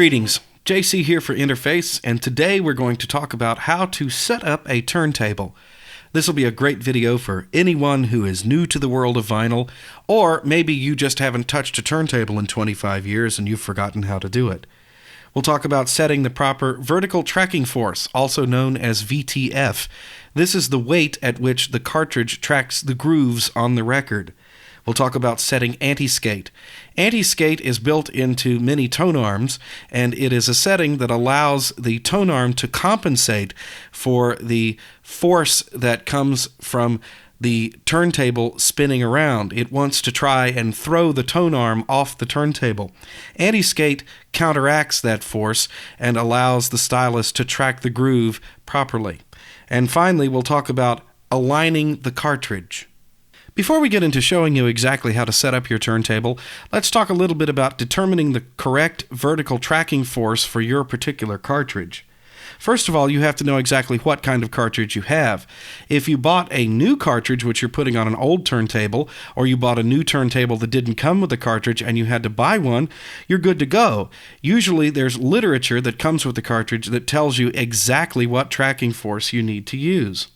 Greetings, JC here for Interface, and today we're going to talk about how to set up a turntable. This will be a great video for anyone who is new to the world of vinyl, or maybe you just haven't touched a turntable in 25 years and you've forgotten how to do it. We'll talk about setting the proper vertical tracking force, also known as VTF. This is the weight at which the cartridge tracks the grooves on the record. We'll talk about setting anti-skate. Anti-skate is built into many tone arms, and it is a setting that allows the tone arm to compensate for the force that comes from the turntable spinning around. It wants to try and throw the tone arm off the turntable. Anti-skate counteracts that force and allows the stylus to track the groove properly. And finally, we'll talk about aligning the cartridge. Before we get into showing you exactly how to set up your turntable, let's talk a little bit about determining the correct vertical tracking force for your particular cartridge. First of all, you have to know exactly what kind of cartridge you have. If you bought a new cartridge which you're putting on an old turntable, or you bought a new turntable that didn't come with a cartridge and you had to buy one, you're good to go. Usually there's literature that comes with the cartridge that tells you exactly what tracking force you need to use.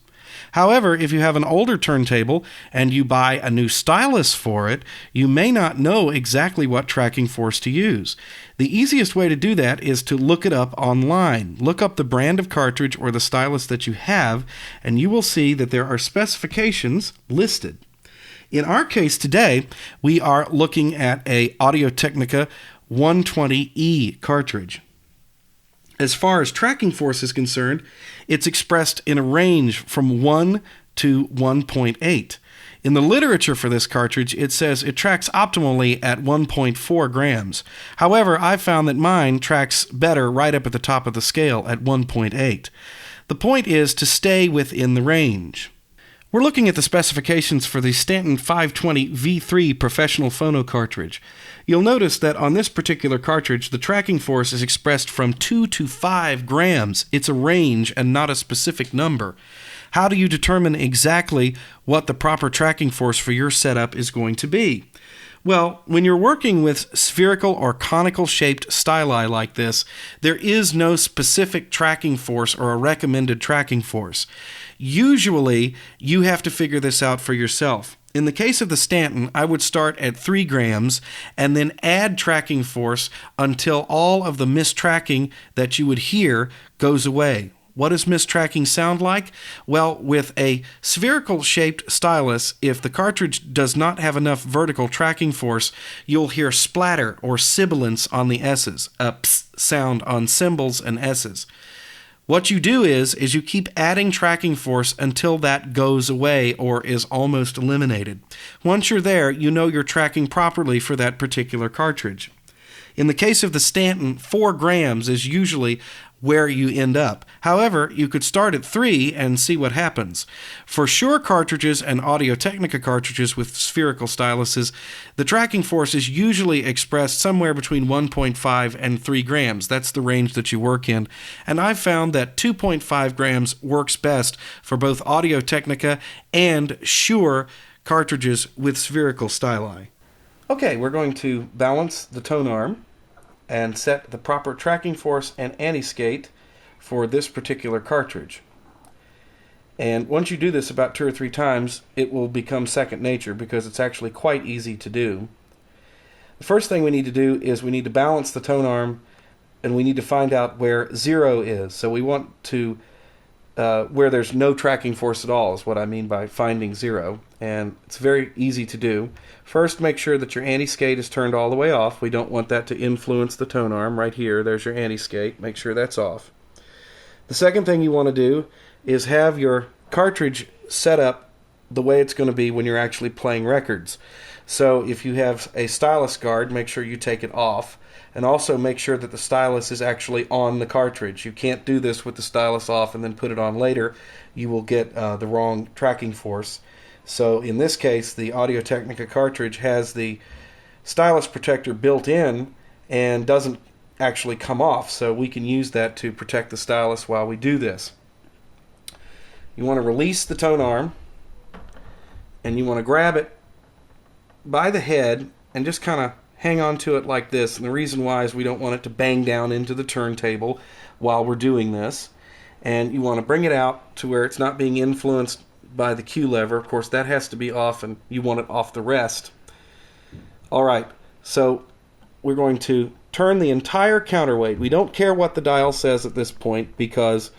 However, if you have an older turntable and you buy a new stylus for it, you may not know exactly what tracking force to use. The easiest way to do that is to look it up online. Look up the brand of cartridge or the stylus that you have, and you will see that there are specifications listed. In our case today, we are looking at a Audio-Technica 120E cartridge. As far as tracking force is concerned, it's expressed in a range from 1 to 1.8. In the literature for this cartridge, it says it tracks optimally at 1.4 grams. However, I found that mine tracks better right up at the top of the scale at 1.8. The point is to stay within the range. We're looking at the specifications for the Stanton 520 V3 professional phono cartridge. You'll notice that on this particular cartridge, the tracking force is expressed from 2 to 5 grams. It's a range and not a specific number. How do you determine exactly what the proper tracking force for your setup is going to be? Well, when you're working with spherical or conical shaped styli like this, there is no specific tracking force or a recommended tracking force. Usually, you have to figure this out for yourself. In the case of the Stanton, I would start at 3 grams and then add tracking force until all of the mistracking that you would hear goes away. What does mistracking sound like? Well, with a spherical-shaped stylus, if the cartridge does not have enough vertical tracking force, you'll hear splatter or sibilance on the S's, a ps sound on cymbals and S's. What you do is you keep adding tracking force until that goes away or is almost eliminated. Once you're there, you know you're tracking properly for that particular cartridge. In the case of the Stanton, 4 grams is usually where you end up. However, you could start at 3 and see what happens. For Shure cartridges and Audio-Technica cartridges with spherical styluses, the tracking force is usually expressed somewhere between 1.5 and 3 grams. That's the range that you work in. And I've found that 2.5 grams works best for both Audio-Technica and Shure cartridges with spherical styli. Okay, we're going to balance the tone arm and set the proper tracking force and anti-skate for this particular cartridge. And once you do this about 2 or 3 times, it will become second nature because it's actually quite easy to do. The first thing we need to do is we need to balance the tone arm, and we need to find out where 0 is. So we want to where there's no tracking force at all is what I mean by finding 0, and it's very easy to do. First, make sure that your anti-skate is turned all the way off. We don't want that to influence the tone arm. Right here, there's your anti-skate. Make sure that's off. The second thing you want to do is have your cartridge set up the way it's going to be when you're actually playing records. So if you have a stylus guard, make sure you take it off. And also make sure that the stylus is actually on the cartridge. You can't do this with the stylus off and then put it on later. You will get the wrong tracking force. So in this case, the Audio-Technica cartridge has the stylus protector built in and doesn't actually come off. So we can use that to protect the stylus while we do this. You want to release the tone arm, and you want to grab it by the head and just kind of hang on to it like this, and the reason why is we don't want it to bang down into the turntable while we're doing this. And you want to bring it out to where it's not being influenced by the Q lever. Of course, that has to be off, and you want it off the rest. Alright, so we're going to turn the entire counterweight. We don't care what the dial says at this point, because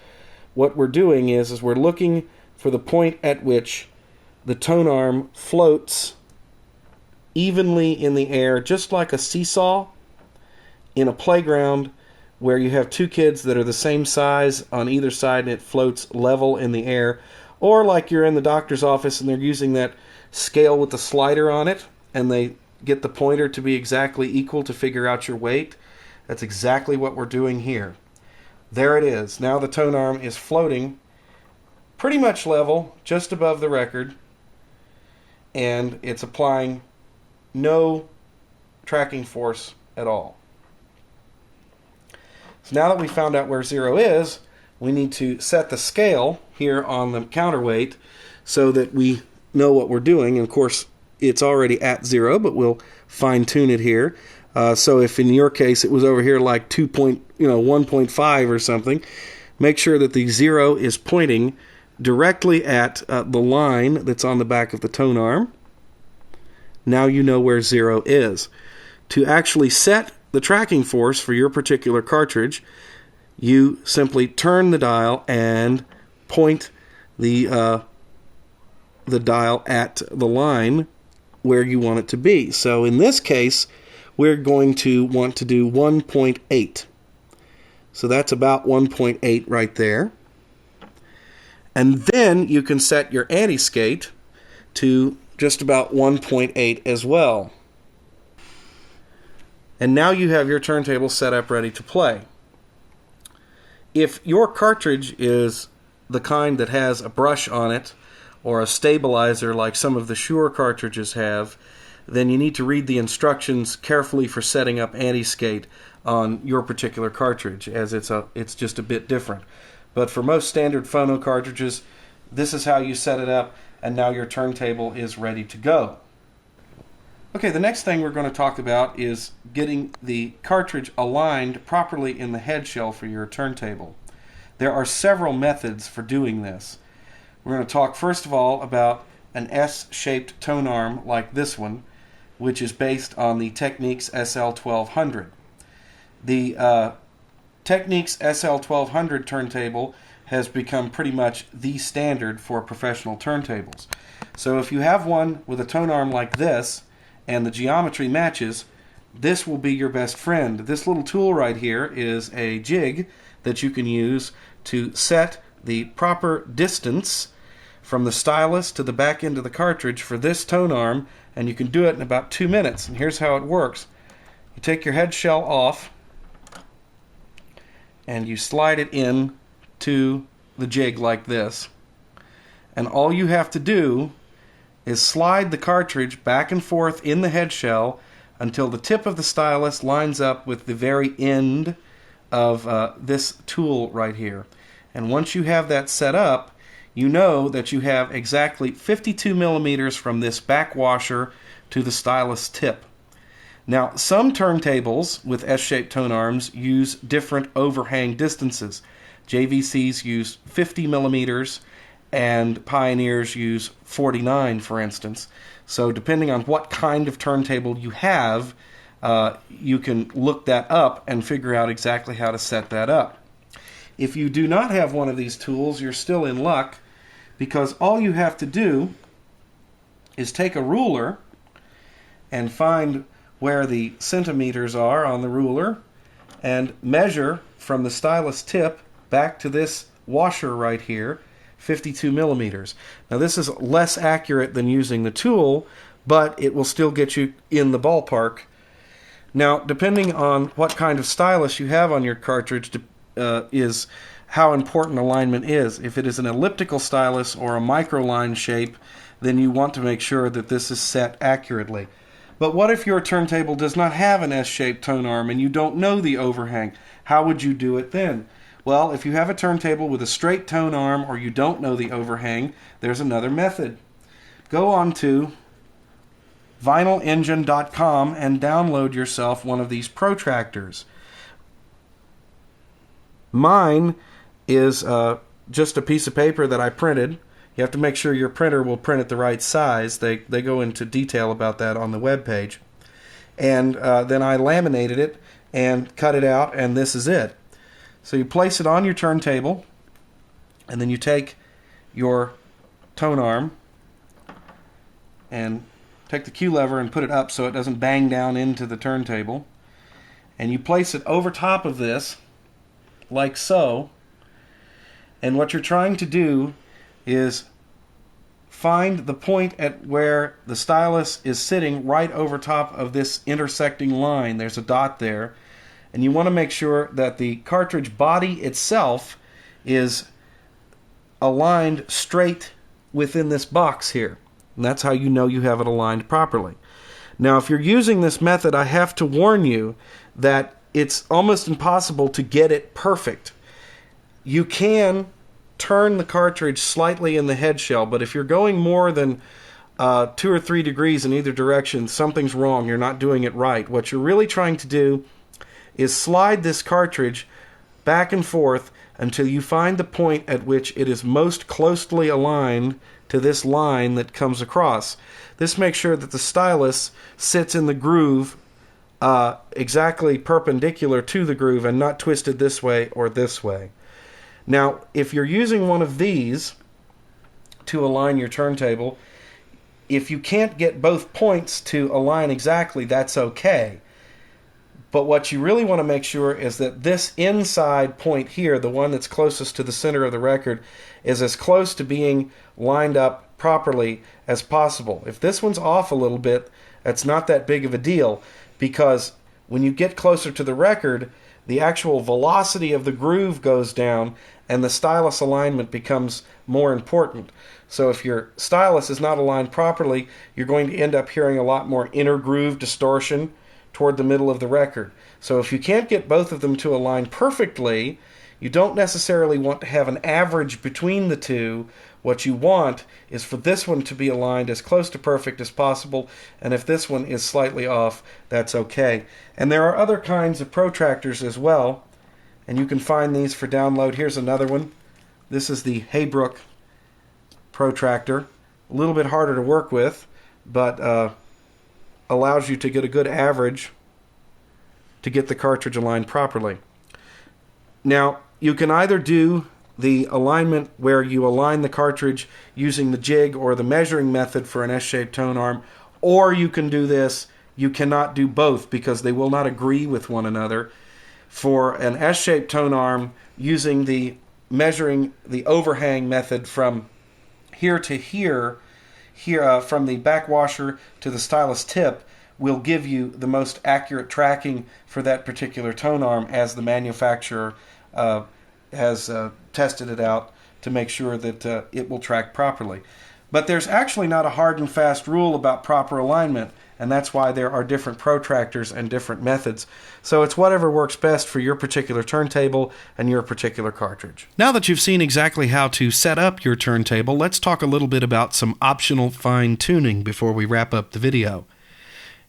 what we're doing is we're looking for the point at which the tone arm floats evenly in the air, just like a seesaw in a playground where you have two kids that are the same size on either side and it floats level in the air, or like you're in the doctor's office and they're using that scale with the slider on it and they get the pointer to be exactly equal to figure out your weight. That's exactly what we're doing here. There it is. Now the tone arm is floating pretty much level, just above the record, and it's applying no tracking force at all. So now that we found out where 0 is, we need to set the scale here on the counterweight so that we know what we're doing. And of course, it's already at 0, but we'll fine-tune it here. So if in your case it was over here like 1.5 or something, make sure that the 0 is pointing directly at the line that's on the back of the tone arm. Now you know where 0 is. To actually set the tracking force for your particular cartridge, you simply turn the dial and point the dial at the line where you want it to be. So in this case, we're going to want to do 1.8. So that's about 1.8 right there. And then you can set your anti-skate to just about 1.8 as well. And now you have your turntable set up ready to play. If your cartridge is the kind that has a brush on it or a stabilizer like some of the Shure cartridges have, then you need to read the instructions carefully for setting up anti-skate on your particular cartridge, as it's just a bit different. But for most standard phono cartridges, this is how you set it up, and now your turntable is ready to go. Okay, the next thing we're going to talk about is getting the cartridge aligned properly in the head shell for your turntable. There are several methods for doing this. We're going to talk first of all about an S-shaped tone arm like this one, which is based on the Technics SL1200. The Technics SL1200 turntable has become pretty much the standard for professional turntables. So if you have one with a tone arm like this, and the geometry matches, this will be your best friend. This little tool right here is a jig that you can use to set the proper distance from the stylus to the back end of the cartridge for this tone arm, and you can do it in about 2 minutes. And here's how it works. You take your head shell off and you slide it in to the jig like this. And all you have to do is slide the cartridge back and forth in the head shell until the tip of the stylus lines up with the very end of this tool right here. And once you have that set up, you know that you have exactly 52 millimeters from this back washer to the stylus tip. Now, some turntables with S-shaped tone arms use different overhang distances. JVCs use 50 millimeters, and Pioneers use 49, for instance. So depending on what kind of turntable you have, you can look that up and figure out exactly how to set that up. If you do not have one of these tools, you're still in luck, because all you have to do is take a ruler and find where the centimeters are on the ruler and measure from the stylus tip back to this washer right here, 52 millimeters. Now this is less accurate than using the tool, but it will still get you in the ballpark. Now, depending on what kind of stylus you have on your cartridge is how important alignment is. If it is an elliptical stylus or a microline shape, then you want to make sure that this is set accurately. But what if your turntable does not have an S-shaped tone arm and you don't know the overhang? How would you do it then? Well, if you have a turntable with a straight tone arm or you don't know the overhang, there's another method. Go on to vinylengine.com and download yourself one of these protractors. Mine is just a piece of paper that I printed. You have to make sure your printer will print it the right size. They go into detail about that on the web page. And then I laminated it and cut it out, and this is it. So you place it on your turntable, and then you take your tone arm and take the Q lever and put it up so it doesn't bang down into the turntable. And you place it over top of this, like so. And what you're trying to do is find the point at where the stylus is sitting right over top of this intersecting line. There's a dot there. And you want to make sure that the cartridge body itself is aligned straight within this box here. And that's how you know you have it aligned properly. Now, if you're using this method, I have to warn you that it's almost impossible to get it perfect. You can turn the cartridge slightly in the head shell, but if you're going more than 2 or 3 degrees in either direction, something's wrong. You're not doing it right. What you're really trying to do is slide this cartridge back and forth until you find the point at which it is most closely aligned to this line that comes across. This makes sure that the stylus sits in the groove exactly perpendicular to the groove and not twisted this way or this way. Now, if you're using one of these to align your turntable, if you can't get both points to align exactly, that's okay. But what you really want to make sure is that this inside point here, the one that's closest to the center of the record, is as close to being lined up properly as possible. If this one's off a little bit, that's not that big of a deal, because when you get closer to the record, the actual velocity of the groove goes down and the stylus alignment becomes more important. So if your stylus is not aligned properly, you're going to end up hearing a lot more inner groove distortion toward the middle of the record. So if you can't get both of them to align perfectly, you don't necessarily want to have an average between the two. What you want is for this one to be aligned as close to perfect as possible, and if this one is slightly off, that's okay. And there are other kinds of protractors as well, and you can find these for download. Here's another one. This is the Haybrook protractor. A little bit harder to work with, but allows you to get a good average to get the cartridge aligned properly. Now, you can either do the alignment where you align the cartridge using the jig or the measuring method for an S-shaped tone arm, or you can do this. You cannot do both because they will not agree with one another. For an S-shaped tone arm, using the measuring the overhang method from here to here, from the back washer to the stylus tip, will give you the most accurate tracking for that particular tone arm, as the manufacturer has tested it out to make sure that it will track properly. But there's actually not a hard and fast rule about proper alignment, and that's why there are different protractors and different methods. So it's whatever works best for your particular turntable and your particular cartridge. Now that you've seen exactly how to set up your turntable, let's talk a little bit about some optional fine-tuning before we wrap up the video.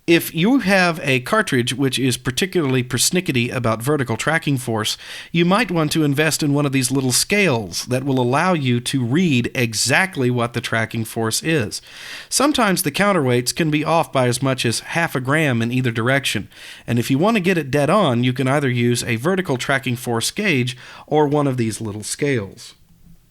If you have a cartridge which is particularly persnickety about vertical tracking force, you might want to invest in one of these little scales that will allow you to read exactly what the tracking force is. Sometimes the counterweights can be off by as much as half a gram in either direction, and if you want to get it dead on, you can either use a vertical tracking force gauge or one of these little scales.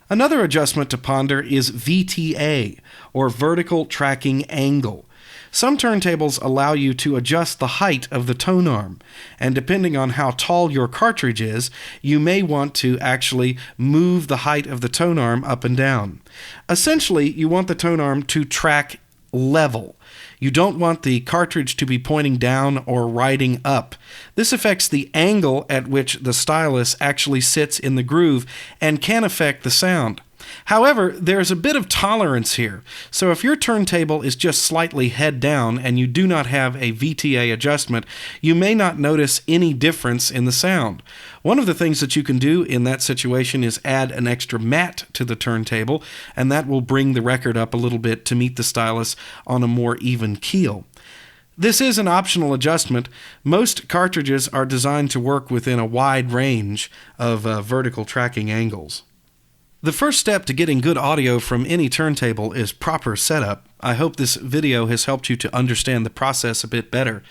Another adjustment to ponder is VTA, or vertical tracking angle. Some turntables allow you to adjust the height of the tone arm, and depending on how tall your cartridge is, you may want to actually move the height of the tone arm up and down. Essentially, you want the tone arm to track level. You don't want the cartridge to be pointing down or riding up. This affects the angle at which the stylus actually sits in the groove and can affect the sound. However, there's a bit of tolerance here. So if your turntable is just slightly head down and you do not have a VTA adjustment, you may not notice any difference in the sound. One of the things that you can do in that situation is add an extra mat to the turntable, and that will bring the record up a little bit to meet the stylus on a more even keel. This is an optional adjustment. Most cartridges are designed to work within a wide range of vertical tracking angles. The first step to getting good audio from any turntable is proper setup. I hope this video has helped you to understand the process a bit better.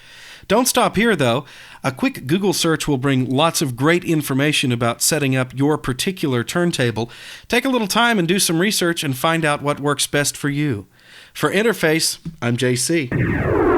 Don't stop here, though. A quick Google search will bring lots of great information about setting up your particular turntable. Take a little time and do some research and find out what works best for you. For Interface, I'm JC.